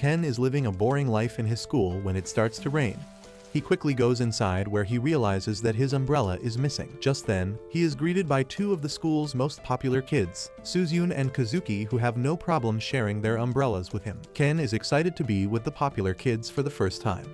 Ken is living a boring life in his school when it starts to rain. He quickly goes inside where he realizes that his umbrella is missing. Just then, he is greeted by two of the school's most popular kids, Suzyun and Kazuki, who have no problem sharing their umbrellas with him. Ken is excited to be with the popular kids for the first time.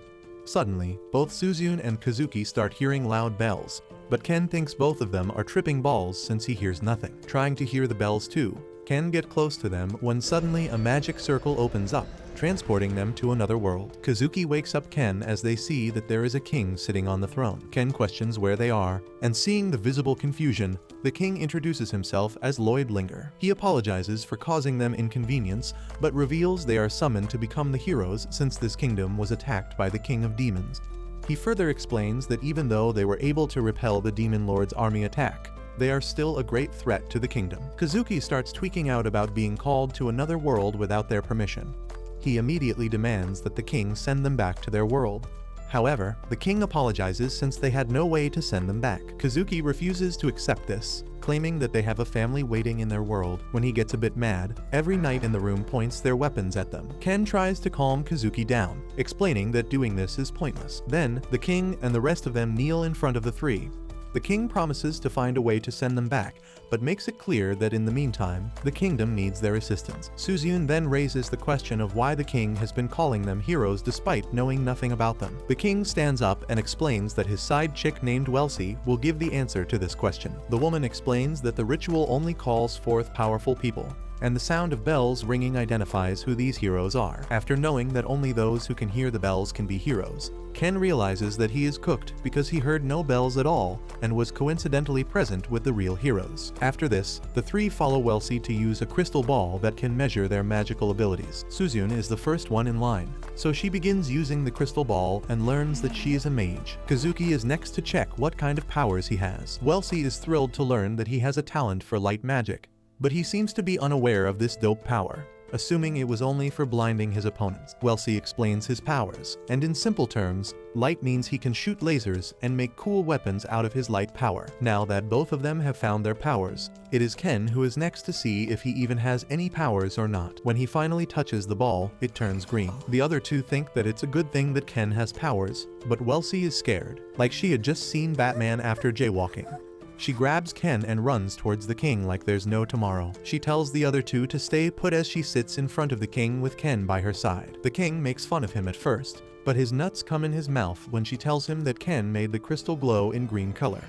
Suddenly, both Suzyun and Kazuki start hearing loud bells, but Ken thinks both of them are tripping balls since he hears nothing. Trying to hear the bells too, Ken gets close to them when suddenly a magic circle opens up, transporting them to another world. Kazuki wakes up Ken as they see that there is a king sitting on the throne. Ken questions where they are, and seeing the visible confusion, the king introduces himself as Lloyd Linger. He apologizes for causing them inconvenience, but reveals they are summoned to become the heroes since this kingdom was attacked by the king of demons. He further explains that even though they were able to repel the demon lord's army attack, they are still a great threat to the kingdom. Kazuki starts tweaking out about being called to another world without their permission. He immediately demands that the king send them back to their world. However, the king apologizes since they had no way to send them back. Kazuki refuses to accept this, claiming that they have a family waiting in their world. When he gets a bit mad, every knight in the room points their weapons at them. Ken tries to calm Kazuki down, explaining that doing this is pointless. Then, the king and the rest of them kneel in front of the three. The king promises to find a way to send them back, but makes it clear that in the meantime, the kingdom needs their assistance. Suzyun then raises the question of why the king has been calling them heroes despite knowing nothing about them. The king stands up and explains that his side chick named Welsie will give the answer to this question. The woman explains that the ritual only calls forth powerful people, and the sound of bells ringing identifies who these heroes are. After knowing that only those who can hear the bells can be heroes, Ken realizes that he is cooked because he heard no bells at all and was coincidentally present with the real heroes. After this, the three follow Welsie to use a crystal ball that can measure their magical abilities. Suzyun is the first one in line, so she begins using the crystal ball and learns that she is a mage. Kazuki is next to check what kind of powers he has. Welsie is thrilled to learn that he has a talent for light magic, but he seems to be unaware of this dope power, assuming it was only for blinding his opponents. Welsie explains his powers, and in simple terms, light means he can shoot lasers and make cool weapons out of his light power. Now that both of them have found their powers, it is Ken who is next to see if he even has any powers or not. When he finally touches the ball, it turns green. The other two think that it's a good thing that Ken has powers, but Welsie is scared, like she had just seen Batman after jaywalking. She grabs Ken and runs towards the king like there's no tomorrow. She tells the other two to stay put as she sits in front of the king with Ken by her side. The king makes fun of him at first, but his nuts come in his mouth when she tells him that Ken made the crystal glow in green color.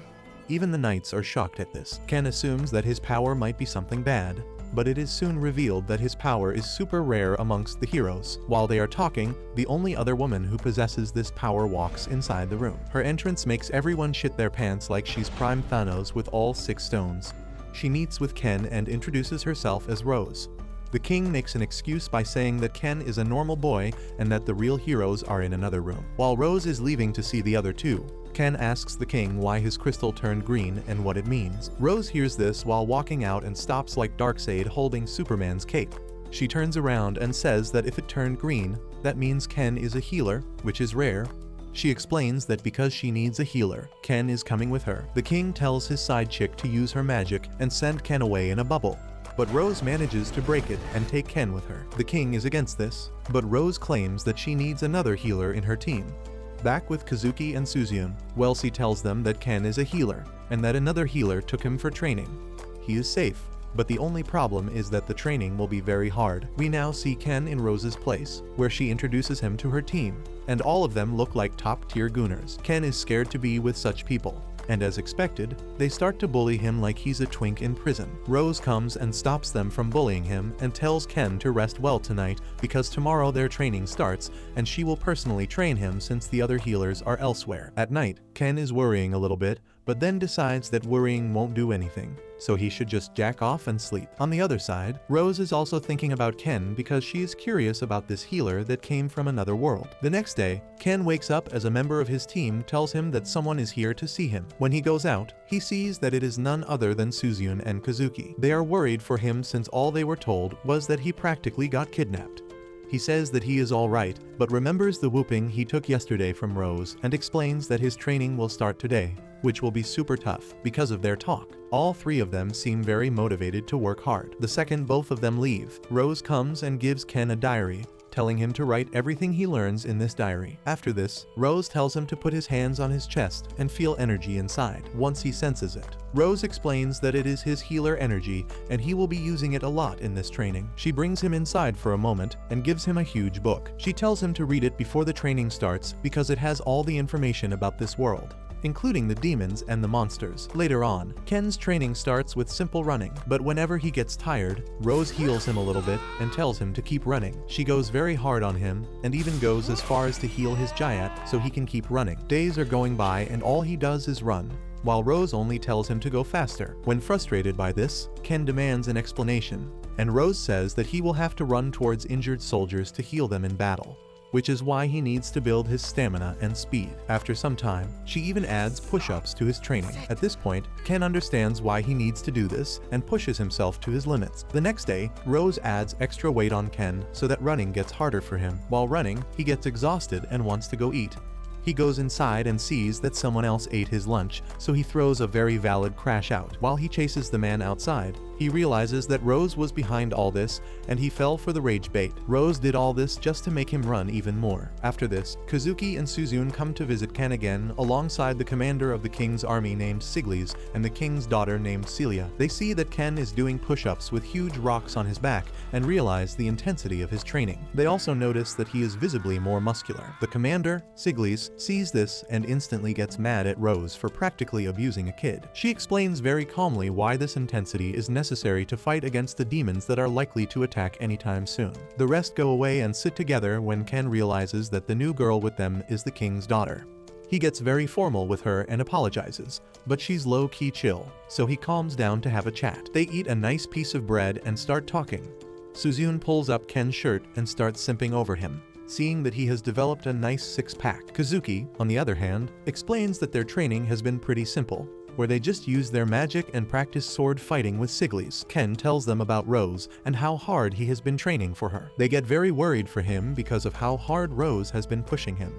Even the knights are shocked at this. Ken assumes that his power might be something bad, but it is soon revealed that his power is super rare amongst the heroes. While they are talking, the only other woman who possesses this power walks inside the room. Her entrance makes everyone shit their pants like she's Prime Thanos with all 6 stones. She meets with Ken and introduces herself as Rose. The king makes an excuse by saying that Ken is a normal boy and that the real heroes are in another room. While Rose is leaving to see the other two, Ken asks the king why his crystal turned green and what it means. Rose hears this while walking out and stops like Darkseid holding Superman's cape. She turns around and says that if it turned green, that means Ken is a healer, which is rare. She explains that because she needs a healer, Ken is coming with her. The king tells his side chick to use her magic and send Ken away in a bubble, but Rose manages to break it and take Ken with her. The king is against this, but Rose claims that she needs another healer in her team. Back with Kazuki and Suzyun, Welsie tells them that Ken is a healer, and that another healer took him for training. He is safe, but the only problem is that the training will be very hard. We now see Ken in Rose's place, where she introduces him to her team, and all of them look like top-tier gooners. Ken is scared to be with such people, and as expected, they start to bully him like he's a twink in prison. Rose comes and stops them from bullying him and tells Ken to rest well tonight because tomorrow their training starts and she will personally train him since the other healers are elsewhere. At night, Ken is worrying a little bit, but then decides that worrying won't do anything, so he should just jack off and sleep. On the other side, Rose is also thinking about Ken because she is curious about this healer that came from another world. The next day, Ken wakes up as a member of his team tells him that someone is here to see him. When he goes out, he sees that it is none other than Suzyun and Kazuki. They are worried for him since all they were told was that he practically got kidnapped. He says that he is alright, but remembers the whooping he took yesterday from Rose and explains that his training will start today, which will be super tough because of their talk. All three of them seem very motivated to work hard. The second both of them leave, Rose comes and gives Ken a diary, telling him to write everything he learns in this diary. After this, Rose tells him to put his hands on his chest and feel energy inside once he senses it. Rose explains that it is his healer energy and he will be using it a lot in this training. She brings him inside for a moment and gives him a huge book. She tells him to read it before the training starts because it has all the information about this world, including the demons and the monsters. Later on, Ken's training starts with simple running, but whenever he gets tired, Rose heals him a little bit and tells him to keep running. She goes very hard on him and even goes as far as to heal his Jayat so he can keep running. Days are going by and all he does is run, while Rose only tells him to go faster. When frustrated by this, Ken demands an explanation, and Rose says that he will have to run towards injured soldiers to heal them in battle, which is why he needs to build his stamina and speed. After some time, she even adds push-ups to his training. At this point, Ken understands why he needs to do this and pushes himself to his limits. The next day, Rose adds extra weight on Ken so that running gets harder for him. While running, he gets exhausted and wants to go eat. He goes inside and sees that someone else ate his lunch, so he throws a very valid crash out. While he chases the man outside, he realizes that Rose was behind all this and he fell for the rage bait. Rose did all this just to make him run even more. After this, Kazuki and Suzune come to visit Ken again alongside the commander of the king's army named Siglis and the king's daughter named Celia. They see that Ken is doing push-ups with huge rocks on his back and realize the intensity of his training. They also notice that he is visibly more muscular. The commander, Siglis, sees this and instantly gets mad at Rose for practically abusing a kid. She explains very calmly why this intensity is necessary to fight against the demons that are likely to attack anytime soon. The rest go away and sit together when Ken realizes that the new girl with them is the king's daughter. He gets very formal with her and apologizes, but she's low-key chill, so he calms down to have a chat. They eat a nice piece of bread and start talking. Suzune pulls up Ken's shirt and starts simping over him, seeing that he has developed a nice six-pack. Kazuki, on the other hand, explains that their training has been pretty simple, where they just use their magic and practice sword fighting with Siglis. Ken tells them about Rose and how hard he has been training for her. They get very worried for him because of how hard Rose has been pushing him.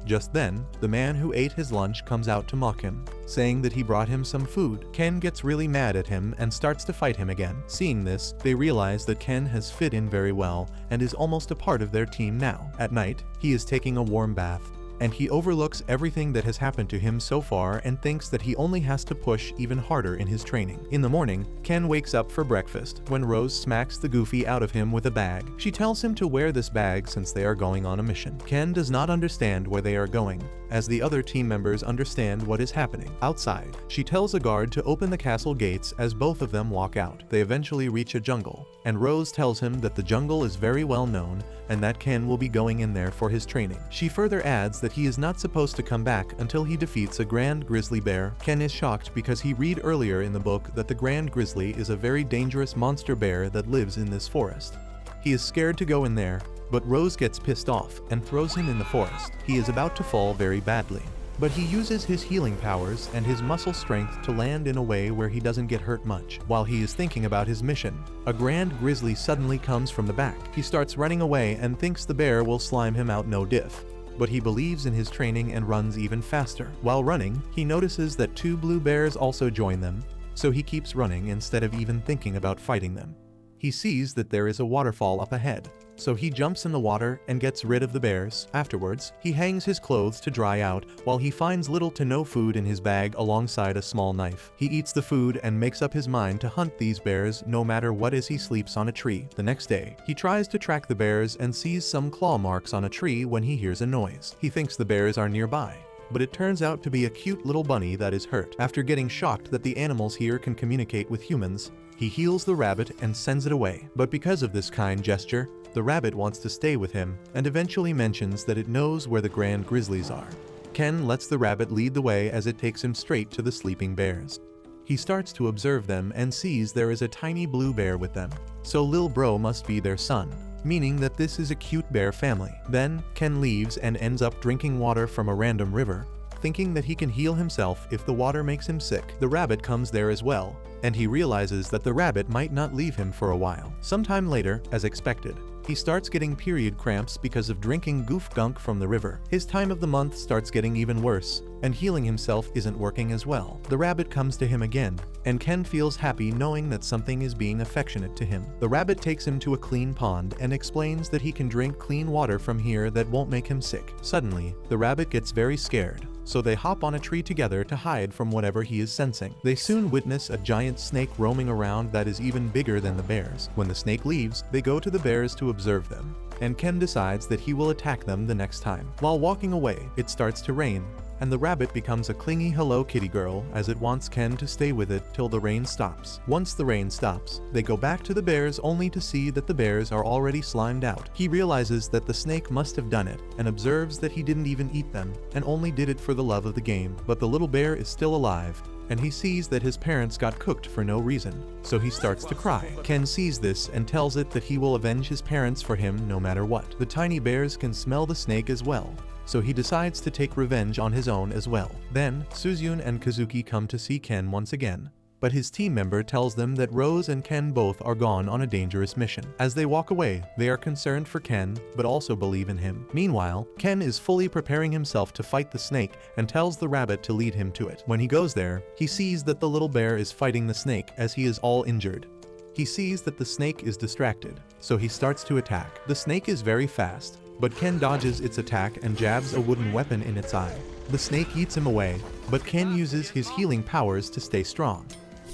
Just then, the man who ate his lunch comes out to mock him, saying that he brought him some food. Ken gets really mad at him and starts to fight him again. Seeing this, they realize that Ken has fit in very well and is almost a part of their team now. At night, he is taking a warm bath, and he overlooks everything that has happened to him so far and thinks that he only has to push even harder in his training. In the morning, Ken wakes up for breakfast when Rose smacks the goofy out of him with a bag. She tells him to wear this bag since they are going on a mission. Ken does not understand where they are going, as the other team members understand what is happening. Outside, she tells a guard to open the castle gates as both of them walk out. They eventually reach a jungle, and Rose tells him that the jungle is very well known and that Ken will be going in there for his training. She further adds that he is not supposed to come back until he defeats a grand grizzly bear. Ken is shocked because he read earlier in the book that the grand grizzly is a very dangerous monster bear that lives in this forest. He is scared to go in there, but Rose gets pissed off and throws him in the forest. He is about to fall very badly, but he uses his healing powers and his muscle strength to land in a way where he doesn't get hurt much. While he is thinking about his mission, a grand grizzly suddenly comes from the back. He starts running away and thinks the bear will slime him out no diff, but he believes in his training and runs even faster. While running, he notices that two blue bears also join them, so he keeps running instead of even thinking about fighting them. He sees that there is a waterfall up ahead, so he jumps in the water and gets rid of the bears. Afterwards, he hangs his clothes to dry out while he finds little to no food in his bag alongside a small knife. He eats the food and makes up his mind to hunt these bears no matter what as he sleeps on a tree. The next day, he tries to track the bears and sees some claw marks on a tree when he hears a noise. He thinks the bears are nearby, but it turns out to be a cute little bunny that is hurt. After getting shocked that the animals here can communicate with humans, he heals the rabbit and sends it away. But because of this kind gesture, the rabbit wants to stay with him and eventually mentions that it knows where the grand grizzlies are. Ken lets the rabbit lead the way as it takes him straight to the sleeping bears. He starts to observe them and sees there is a tiny blue bear with them, so Lil Bro must be their son, meaning that this is a cute bear family. Then, Ken leaves and ends up drinking water from a random river, thinking that he can heal himself if the water makes him sick. The rabbit comes there as well, and he realizes that the rabbit might not leave him for a while. Sometime later, as expected, He starts getting period cramps because of drinking goof gunk from the river. His time of the month starts getting even worse, and healing himself isn't working as well. The rabbit comes to him again, and Ken feels happy knowing that something is being affectionate to him. The rabbit takes him to a clean pond and explains that he can drink clean water from here that won't make him sick. Suddenly, the rabbit gets very scared, so they hop on a tree together to hide from whatever he is sensing. They soon witness a giant snake roaming around that is even bigger than the bears. When the snake leaves, they go to the bears to observe them, and Ken decides that he will attack them the next time. While walking away, it starts to rain, and the rabbit becomes a clingy Hello Kitty girl as it wants Ken to stay with it till the rain stops. Once the rain stops, they go back to the bears only to see that the bears are already slimed out. He realizes that the snake must have done it and observes that he didn't even eat them and only did it for the love of the game. But the little bear is still alive, and he sees that his parents got cooked for no reason, so he starts to cry. Ken sees this and tells it that he will avenge his parents for him no matter what. The tiny bears can smell the snake as well, so he decides to take revenge on his own as well. Then, Suzune and Kazuki come to see Ken once again, but his team member tells them that Rose and Ken both are gone on a dangerous mission. As they walk away, they are concerned for Ken, but also believe in him. Meanwhile, Ken is fully preparing himself to fight the snake and tells the rabbit to lead him to it. When he goes there, he sees that the little bear is fighting the snake as he is all injured. He sees that the snake is distracted, so he starts to attack. The snake is very fast, but Ken dodges its attack and jabs a wooden weapon in its eye. The snake eats him away, but Ken uses his healing powers to stay strong.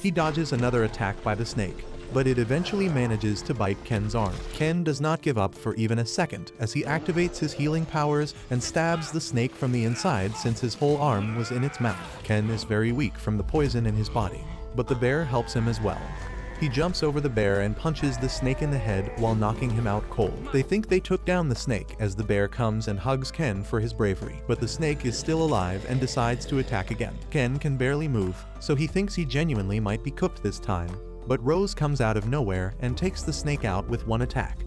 He dodges another attack by the snake, but it eventually manages to bite Ken's arm. Ken does not give up for even a second as he activates his healing powers and stabs the snake from the inside since his whole arm was in its mouth. Ken is very weak from the poison in his body, but the bear helps him as well. He jumps over the bear and punches the snake in the head while knocking him out cold. They think they took down the snake as the bear comes and hugs Ken for his bravery, but the snake is still alive and decides to attack again. Ken can barely move, so he thinks he genuinely might be cooked this time, but Rose comes out of nowhere and takes the snake out with one attack.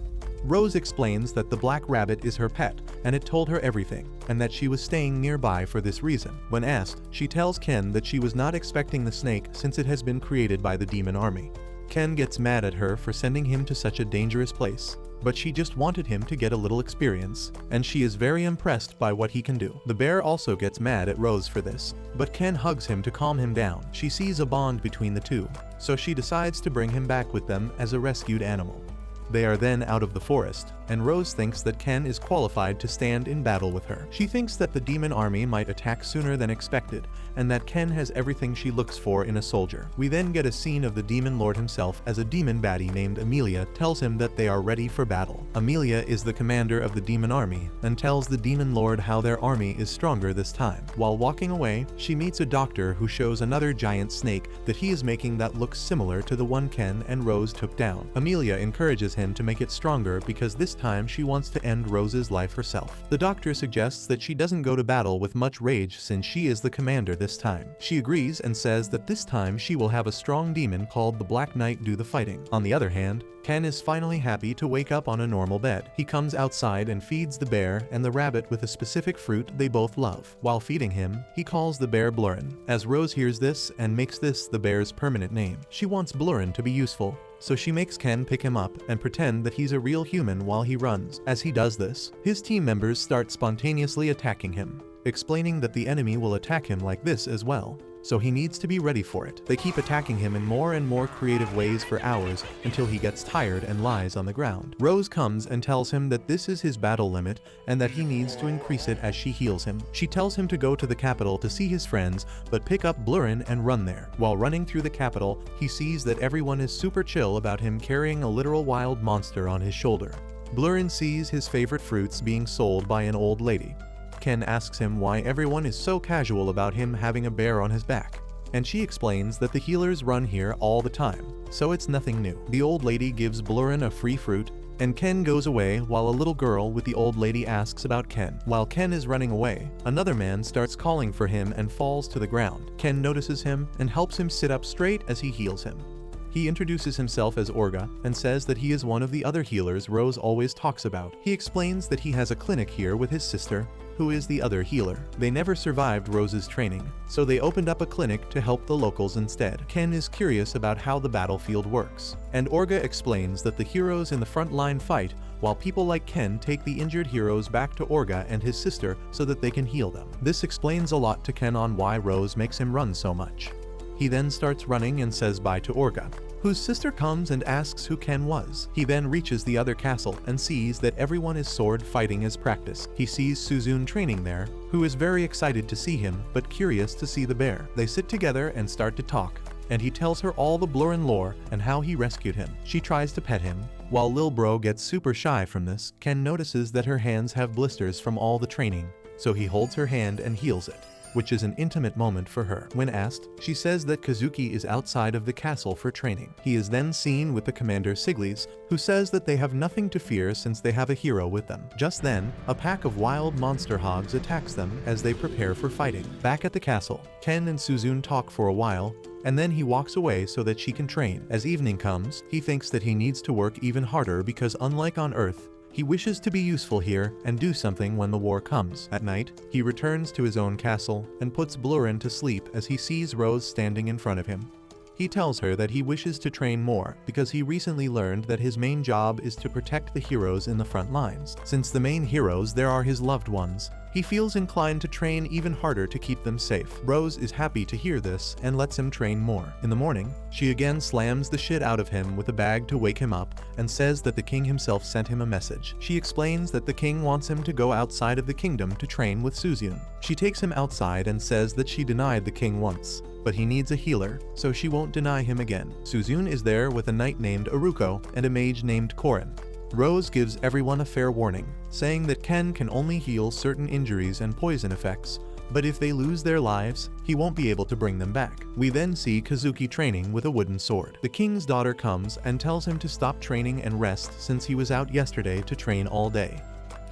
Rose explains that the black rabbit is her pet, and it told her everything, and that she was staying nearby for this reason. When asked, she tells Ken that she was not expecting the snake since it has been created by the demon army. Ken gets mad at her for sending him to such a dangerous place, but she just wanted him to get a little experience, and she is very impressed by what he can do. The bear also gets mad at Rose for this, but Ken hugs him to calm him down. She sees a bond between the two, so she decides to bring him back with them as a rescued animal. They are then out of the forest, and Rose thinks that Ken is qualified to stand in battle with her. She thinks that the demon army might attack sooner than expected, and that Ken has everything she looks for in a soldier. We then get a scene of the demon lord himself as a demon baddie named Amelia tells him that they are ready for battle. Amelia is the commander of the demon army and tells the demon lord how their army is stronger this time. While walking away, she meets a doctor who shows another giant snake that he is making that looks similar to the one Ken and Rose took down. Amelia encourages him to make it stronger because this time she wants to end Rose's life herself. The doctor suggests that she doesn't go to battle with much rage since she is the commander this time. She agrees and says that this time she will have a strong demon called the Black Knight do the fighting. On the other hand, Ken is finally happy to wake up on a normal bed. He comes outside and feeds the bear and the rabbit with a specific fruit they both love. While feeding him, he calls the bear Blurrin. As Rose hears this and makes this the bear's permanent name, she wants Blurrin to be useful, so she makes Ken pick him up and pretend that he's a real human while he runs. As he does this, his team members start spontaneously attacking him, explaining that the enemy will attack him like this as well, so he needs to be ready for it. They keep attacking him in more and more creative ways for hours until he gets tired and lies on the ground. Rose comes and tells him that this is his battle limit and that he needs to increase it as she heals him. She tells him to go to the capital to see his friends, but pick up Blurrin and run there. While running through the capital, he sees that everyone is super chill about him carrying a literal wild monster on his shoulder. Blurrin sees his favorite fruits being sold by an old lady. Ken asks him why everyone is so casual about him having a bear on his back, and she explains that the healers run here all the time, so it's nothing new. The old lady gives Blurrin a free fruit, and Ken goes away while a little girl with the old lady asks about Ken. While Ken is running away, another man starts calling for him and falls to the ground. Ken notices him and helps him sit up straight as he heals him. He introduces himself as Orga and says that he is one of the other healers Rose always talks about. He explains that he has a clinic here with his sister, who is the other healer. They never survived Rose's training, so they opened up a clinic to help the locals instead. Ken is curious about how the battlefield works, and Orga explains that the heroes in the front line fight while people like Ken take the injured heroes back to Orga and his sister so that they can heal them. This explains a lot to Ken on why Rose makes him run so much. He then starts running and says bye to Orga, whose sister comes and asks who Ken was. He then reaches the other castle and sees that everyone is sword fighting as practice. He sees Suzune training there, who is very excited to see him but curious to see the bear. They sit together and start to talk, and he tells her all the Blurrin lore and how he rescued him. She tries to pet him. While Lil Bro gets super shy from this, Ken notices that her hands have blisters from all the training, so he holds her hand and heals it, which is an intimate moment for her. When asked, she says that Kazuki is outside of the castle for training. He is then seen with the commander Siglis, who says that they have nothing to fear since they have a hero with them. Just then, a pack of wild monster hogs attacks them as they prepare for fighting. Back at the castle, Ken and Suzune talk for a while, and then he walks away so that she can train. As evening comes, he thinks that he needs to work even harder because unlike on Earth, he wishes to be useful here and do something when the war comes. At night, he returns to his own castle and puts Blurrin to sleep as he sees Rose standing in front of him. He tells her that he wishes to train more because he recently learned that his main job is to protect the heroes in the front lines. Since the main heroes there are his loved ones, he feels inclined to train even harder to keep them safe. Rose is happy to hear this and lets him train more. In the morning, she again slams the shit out of him with a bag to wake him up and says that the king himself sent him a message. She explains that the king wants him to go outside of the kingdom to train with Suzune. She takes him outside and says that she denied the king once, but he needs a healer, so she won't deny him again. Suzune is there with a knight named Aruko and a mage named Korin. Rose gives everyone a fair warning, saying that Ken can only heal certain injuries and poison effects, but if they lose their lives, he won't be able to bring them back. We then see Kazuki training with a wooden sword. The king's daughter comes and tells him to stop training and rest since he was out yesterday to train all day.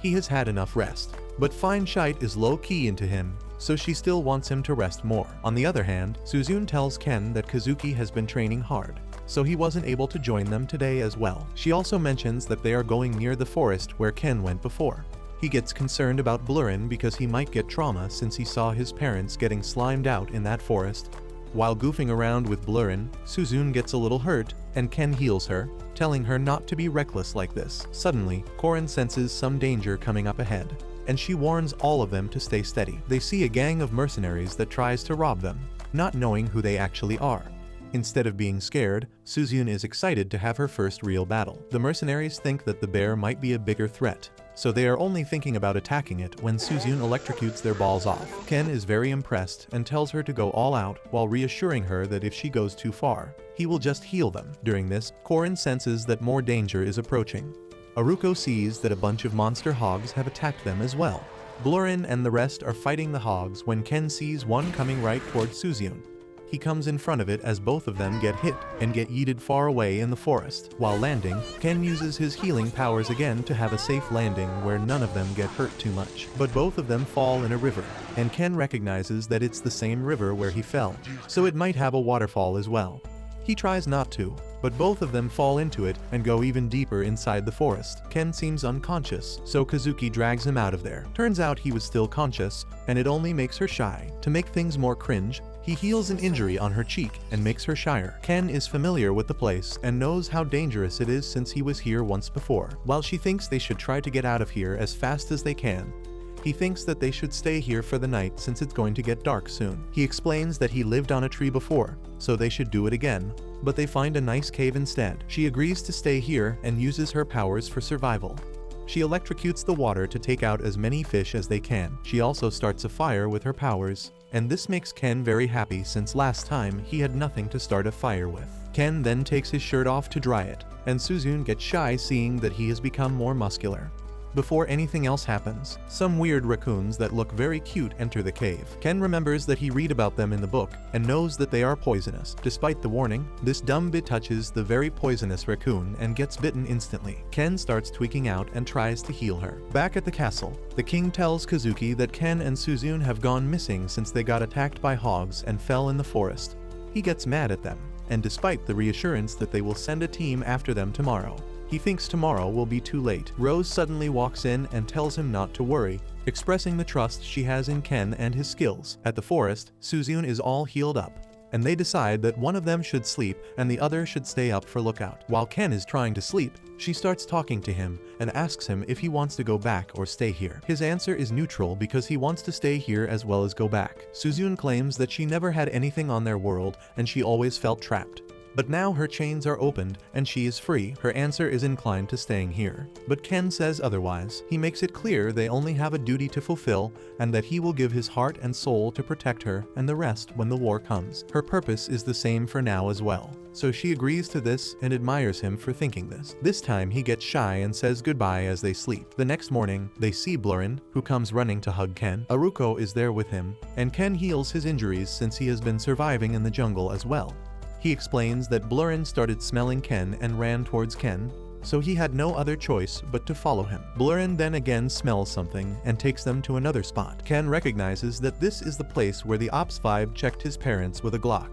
He has had enough rest, but fine shite is low-key into him, so she still wants him to rest more. On the other hand, Suzune tells Ken that Kazuki has been training hard, so he wasn't able to join them today as well. She also mentions that they are going near the forest where Ken went before. He gets concerned about Blurrin because he might get trauma since he saw his parents getting slimed out in that forest. While goofing around with Blurrin, Suzune gets a little hurt, and Ken heals her, telling her not to be reckless like this. Suddenly, Korin senses some danger coming up ahead, and she warns all of them to stay steady. They see a gang of mercenaries that tries to rob them, not knowing who they actually are. Instead of being scared, Suzune is excited to have her first real battle. The mercenaries think that the bear might be a bigger threat, so they are only thinking about attacking it when Suzune electrocutes their balls off. Ken is very impressed and tells her to go all out while reassuring her that if she goes too far, he will just heal them. During this, Korin senses that more danger is approaching. Aruko sees that a bunch of monster hogs have attacked them as well. Blurrin and the rest are fighting the hogs when Ken sees one coming right towards Suzune. He comes in front of it as both of them get hit and get yeeted far away in the forest. While landing, Ken uses his healing powers again to have a safe landing where none of them get hurt too much. But both of them fall in a river, and Ken recognizes that it's the same river where he fell, so it might have a waterfall as well. He tries not to, but both of them fall into it and go even deeper inside the forest. Ken seems unconscious, so Kazuki drags him out of there. Turns out he was still conscious, and it only makes her shy. To make things more cringe, he heals an injury on her cheek and makes her shyer. Ken is familiar with the place and knows how dangerous it is since he was here once before. While she thinks they should try to get out of here as fast as they can, he thinks that they should stay here for the night since it's going to get dark soon. He explains that he lived on a tree before, so they should do it again, but they find a nice cave instead. She agrees to stay here and uses her powers for survival. She electrocutes the water to take out as many fish as they can. She also starts a fire with her powers, and this makes Ken very happy since last time he had nothing to start a fire with. Ken then takes his shirt off to dry it, and Suzune gets shy seeing that he has become more muscular. Before anything else happens, some weird raccoons that look very cute enter the cave. Ken remembers that he read about them in the book and knows that they are poisonous. Despite the warning, this dumb bit touches the very poisonous raccoon and gets bitten instantly. Ken starts tweaking out and tries to heal her. Back at the castle, the king tells Kazuki that Ken and Suzune have gone missing since they got attacked by hogs and fell in the forest. He gets mad at them, and despite the reassurance that they will send a team after them tomorrow, he thinks tomorrow will be too late. Rose suddenly walks in and tells him not to worry, expressing the trust she has in Ken and his skills. At the forest, Suzune is all healed up, and they decide that one of them should sleep and the other should stay up for lookout. While Ken is trying to sleep, she starts talking to him and asks him if he wants to go back or stay here. His answer is neutral because he wants to stay here as well as go back. Suzyun claims that she never had anything on their world and she always felt trapped. But now her chains are opened and she is free. Her answer is inclined to staying here. But Ken says otherwise. He makes it clear they only have a duty to fulfill and that he will give his heart and soul to protect her and the rest when the war comes. Her purpose is the same for now as well. So she agrees to this and admires him for thinking this. This time he gets shy and says goodbye as they sleep. The next morning, they see Blurren, who comes running to hug Ken. Aruko is there with him, and Ken heals his injuries since he has been surviving in the jungle as well. He explains that Blurren started smelling Ken and ran towards Ken, so he had no other choice but to follow him. Blurren then again smells something and takes them to another spot. Ken recognizes that this is the place where the Ops 5 checked his parents with a Glock.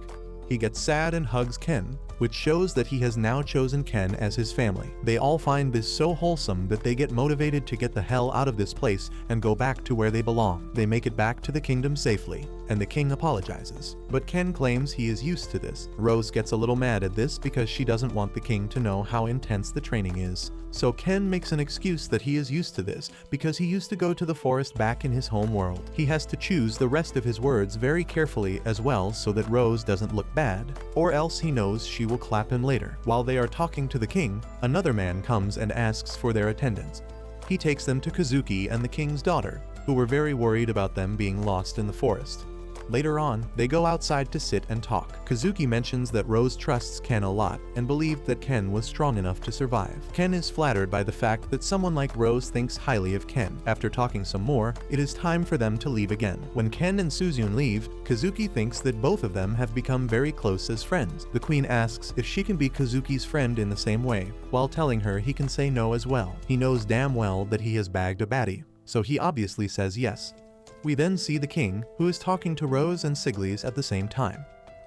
He gets sad and hugs Ken, which shows that he has now chosen Ken as his family. They all find this so wholesome that they get motivated to get the hell out of this place and go back to where they belong. They make it back to the kingdom safely, and the king apologizes. But Ken claims he is used to this. Rose gets a little mad at this because she doesn't want the king to know how intense the training is. So Ken makes an excuse that he is used to this because he used to go to the forest back in his home world. He has to choose the rest of his words very carefully as well so that Rose doesn't look bad, or else he knows she will clap him later. While they are talking to the king, another man comes and asks for their attendance. He takes them to Kazuki and the king's daughter, who were very worried about them being lost in the forest. Later on, they go outside to sit and talk. Kazuki mentions that Rose trusts Ken a lot and believed that Ken was strong enough to survive. Ken is flattered by the fact that someone like Rose thinks highly of Ken. After talking some more, it is time for them to leave again. When Ken and Suzyun leave, Kazuki thinks that both of them have become very close as friends. The queen asks if she can be Kazuki's friend in the same way, while telling her he can say no as well. He knows damn well that he has bagged a baddie, so he obviously says yes. We then see the king, who is talking to Rose and Siglis at the same time.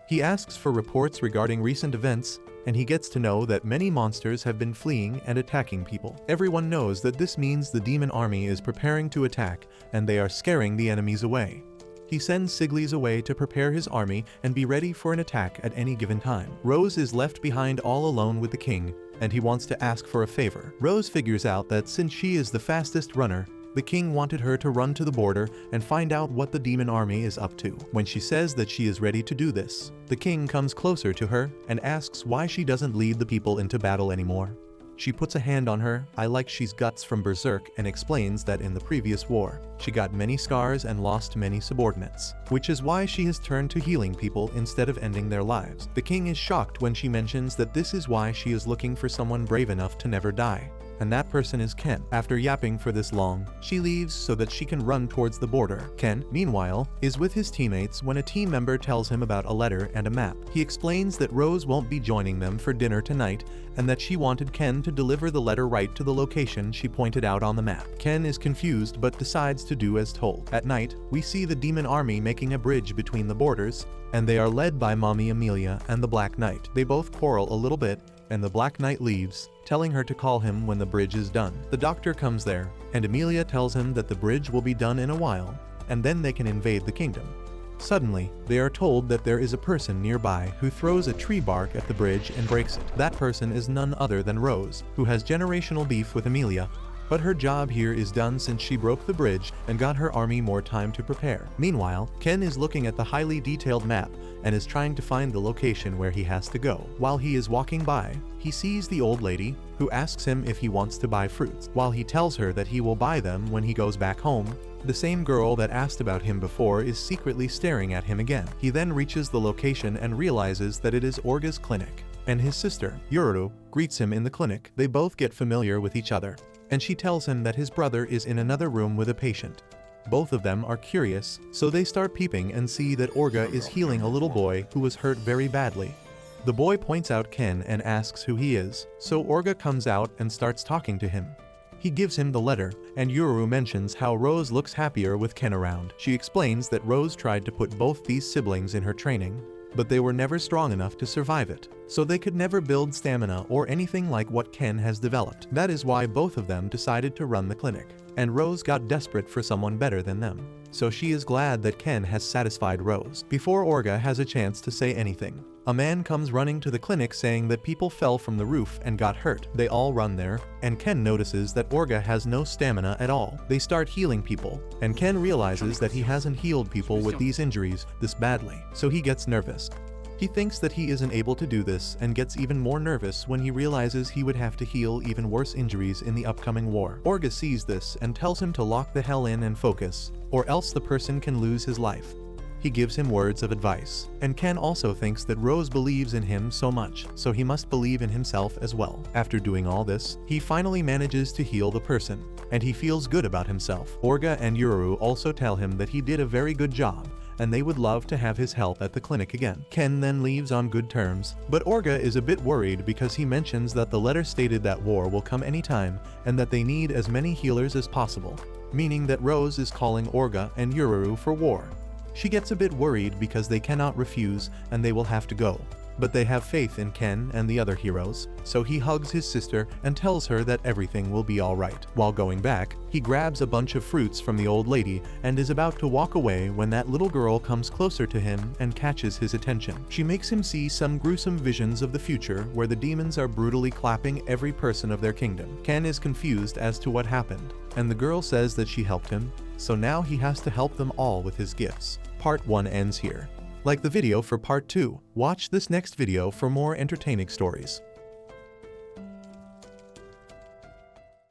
He asks for reports regarding recent events, and he gets to know that many monsters have been fleeing and attacking people. Everyone knows that this means the demon army is preparing to attack, and they are scaring the enemies away. He sends Siglis away to prepare his army and be ready for an attack at any given time. Rose is left behind all alone with the king, and he wants to ask for a favor. Rose figures out that since she is the fastest runner, the king wanted her to run to the border and find out what the demon army is up to. When she says that she is ready to do this, the king comes closer to her and asks why she doesn't lead the people into battle anymore. She puts a hand on her, like she's Guts from Berserk, and explains that in the previous war, she got many scars and lost many subordinates, which is why she has turned to healing people instead of ending their lives. The king is shocked when she mentions that this is why she is looking for someone brave enough to never die, and that person is Ken. After yapping for this long, she leaves so that she can run towards the border. Ken, meanwhile, is with his teammates when a team member tells him about a letter and a map. He explains that Rose won't be joining them for dinner tonight and that she wanted Ken to deliver the letter right to the location she pointed out on the map. Ken is confused but decides to do as told. At night, we see the demon army making a bridge between the borders, and they are led by Mommy Amelia and the Black Knight. They both quarrel a little bit, and the Black Knight leaves, telling her to call him when the bridge is done. The doctor comes there, and Amelia tells him that the bridge will be done in a while, and then they can invade the kingdom. Suddenly, they are told that there is a person nearby who throws a tree bark at the bridge and breaks it. That person is none other than Rose, who has generational beef with Amelia, but her job here is done since she broke the bridge and got her army more time to prepare. Meanwhile, Ken is looking at the highly detailed map and is trying to find the location where he has to go. While he is walking by, he sees the old lady, who asks him if he wants to buy fruits. While he tells her that he will buy them when he goes back home, the same girl that asked about him before is secretly staring at him again. He then reaches the location and realizes that it is Orga's clinic, and his sister, Yuru, greets him in the clinic. They both get familiar with each other, and she tells him that his brother is in another room with a patient. Both of them are curious, so they start peeping and see that Orga is healing a little boy who was hurt very badly. The boy points out Ken and asks who he is, so Orga comes out and starts talking to him. He gives him the letter, and Yuru mentions how Rose looks happier with Ken around. She explains that Rose tried to put both these siblings in her training, but they were never strong enough to survive it, so they could never build stamina or anything like what Ken has developed. That is why both of them decided to run the clinic. and Rose got desperate for someone better than them. So she is glad that Ken has satisfied Rose. Before Olga has a chance to say anything, a man comes running to the clinic saying that people fell from the roof and got hurt. They all run there, and Ken notices that Olga has no stamina at all. They start healing people, and Ken realizes that he hasn't healed people with these injuries this badly, so he gets nervous. He thinks that he isn't able to do this and gets even more nervous when he realizes he would have to heal even worse injuries in the upcoming war. Olga sees this and tells him to lock the hell in and focus, or else the person can lose his life. He gives him words of advice, and Ken also thinks that Rose believes in him so much, so he must believe in himself as well. After doing all this, he finally manages to heal the person, and he feels good about himself. Olga and Yuru also tell him that he did a very good job, and they would love to have his help at the clinic again. Ken then leaves on good terms, but Olga is a bit worried because he mentions that the letter stated that war will come anytime and that they need as many healers as possible, meaning that Rose is calling Olga and Yuru for war. She gets a bit worried because they cannot refuse and they will have to go. But they have faith in Ken and the other heroes, so he hugs his sister and tells her that everything will be alright. While going back, he grabs a bunch of fruits from the old lady and is about to walk away when that little girl comes closer to him and catches his attention. She makes him see some gruesome visions of the future where the demons are brutally clapping every person of their kingdom. Ken is confused as to what happened, and the girl says that she helped him, so now he has to help them all with his gifts. Part 1 ends here. Like the video for part 2. Watch this next video for more entertaining stories.